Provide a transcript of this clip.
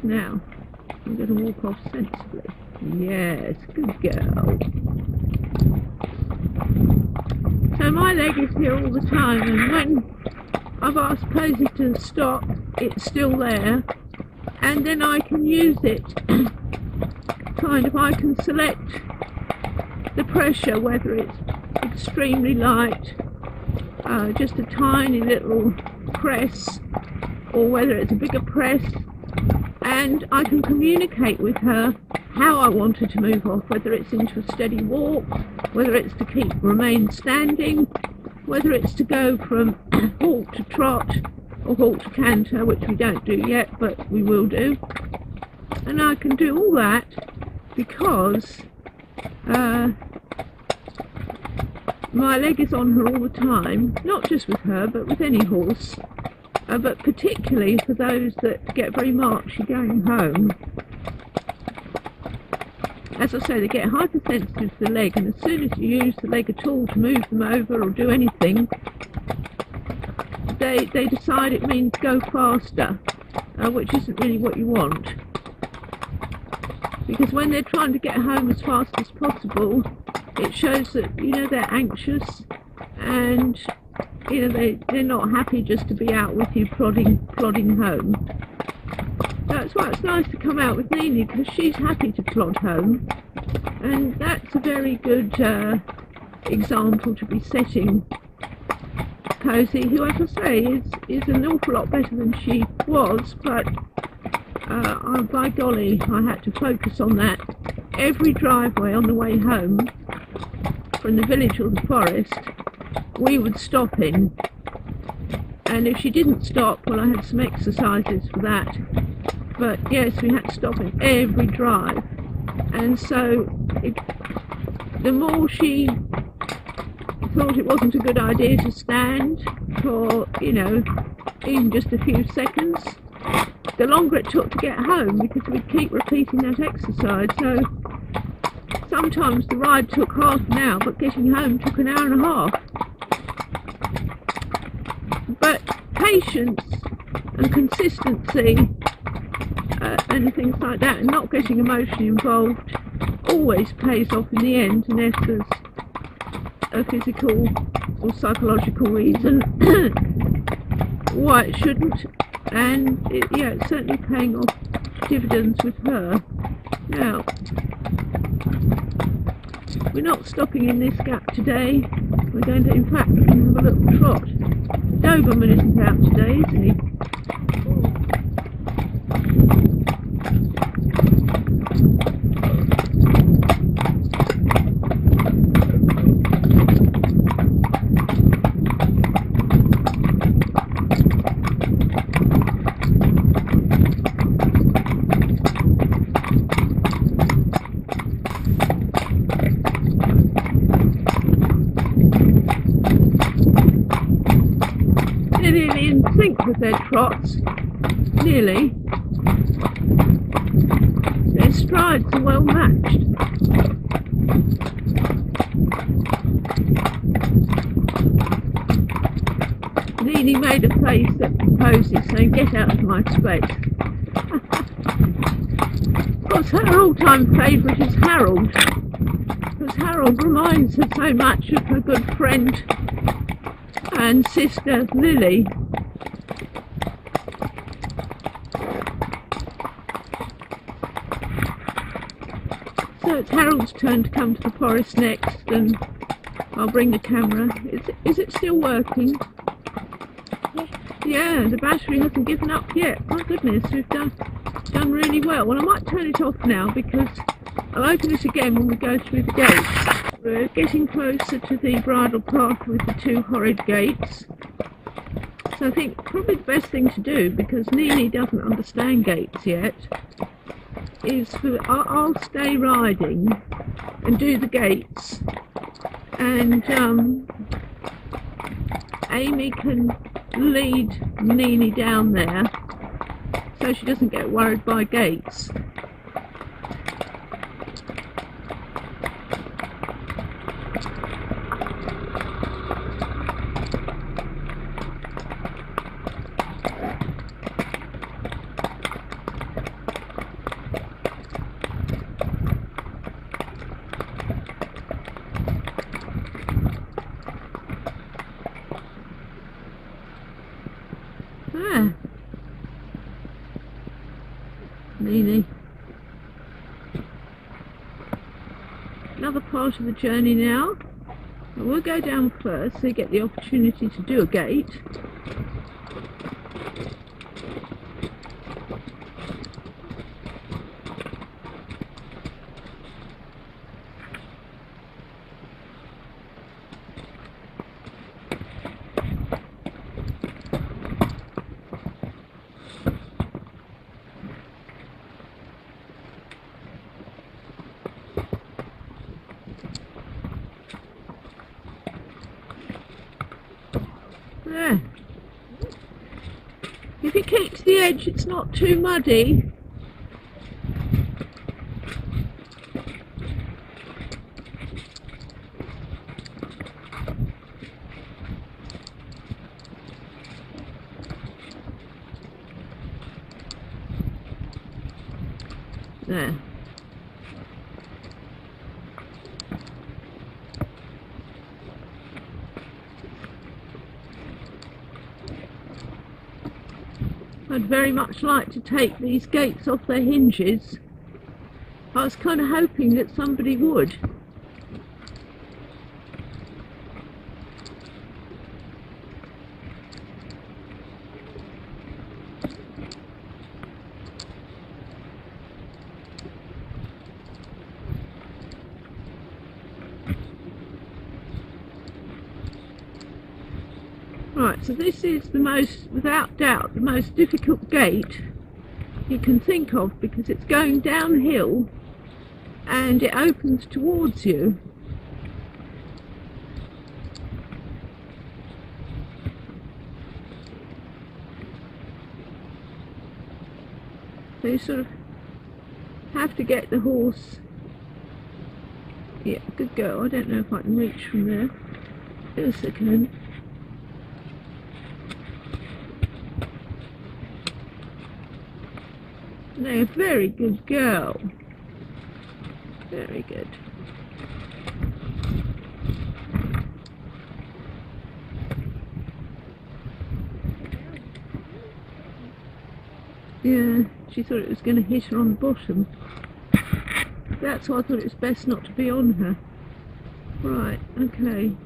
Now, I'm going to walk off sensibly. Yes, good girl. So my leg is here all the time, and when I've asked Posy to stop, it's still there, and then I can use it. I can select the pressure, whether it's extremely light, just a tiny little press, or whether it's a bigger press, and I can communicate with her how I want her to move off, whether it's into a steady walk, whether it's to remain standing, whether it's to go from walk to trot or walk to canter, which we don't do yet, but we will do. And I can do all that because my leg is on her all the time, not just with her, but with any horse, but particularly for those that get very marchy going home. As I say, they get hypersensitive to the leg, and as soon as you use the leg at all to move them over or do anything, they decide it means go faster, which isn't really what you want. Because when they're trying to get home as fast as possible, it shows that, you know, they're anxious, and, you know, they're not happy just to be out with you plodding home. That's why it's nice to come out with Nini, because she's happy to plod home, and that's a very good example to be setting Posy, who, as I say, is an awful lot better than she was, but by golly, I had to focus on that. Every driveway on the way home from the village or the forest, we would stop in, and if she didn't stop, well, I had some exercises for that. But yes, we had to stop in every drive, and so the more she thought it wasn't a good idea to stand for, you know, even just a few seconds, the longer it took to get home, because we'd keep repeating that exercise. So sometimes the ride took half an hour, but getting home took an hour and a half. But patience and consistency and things like that, and not getting emotionally involved, always pays off in the end, unless there's a physical or psychological reason why it shouldn't. And it's certainly paying off dividends with her. Now, we're not stopping in this gap today. We're going to, in fact, have a little trot. Doberman isn't out today, isn't he? They're nearly in sync with their trots, nearly. Their strides are well matched. Nini made a face at Posy, saying, "Get out of my space." Of course, her all-time favourite is Harold, because Harold reminds her so much of her good friend and sister Lily. So it's Harold's turn to come to the forest next, and I'll bring the camera. Is it still working? Yeah, the battery hasn't given up yet. My goodness, we've done really well. Well, I might turn it off now, because I'll open it again when we go through the gates. We're getting closer to the bridle path with the two horrid gates. So I think probably the best thing to do, because Nini doesn't understand gates yet, is I'll stay riding and do the gates, and Amy can lead Nini down there so she doesn't get worried by gates. Nini. Another part of the journey now. We'll go down first so you get the opportunity to do a gate. There. If you keep to the edge, it's not too muddy. There. I'd very much like to take these gates off their hinges. I was kind of hoping that somebody would. Right, so this is the most, without doubt, the most difficult gate you can think of, because it's going downhill and it opens towards you. So you sort of have to get the horse. Yeah, good girl. I don't know if I can reach from there. Yes, I can. No, very good girl. Very good. Yeah, she thought it was going to hit her on the bottom. That's why I thought it was best not to be on her. Right, okay.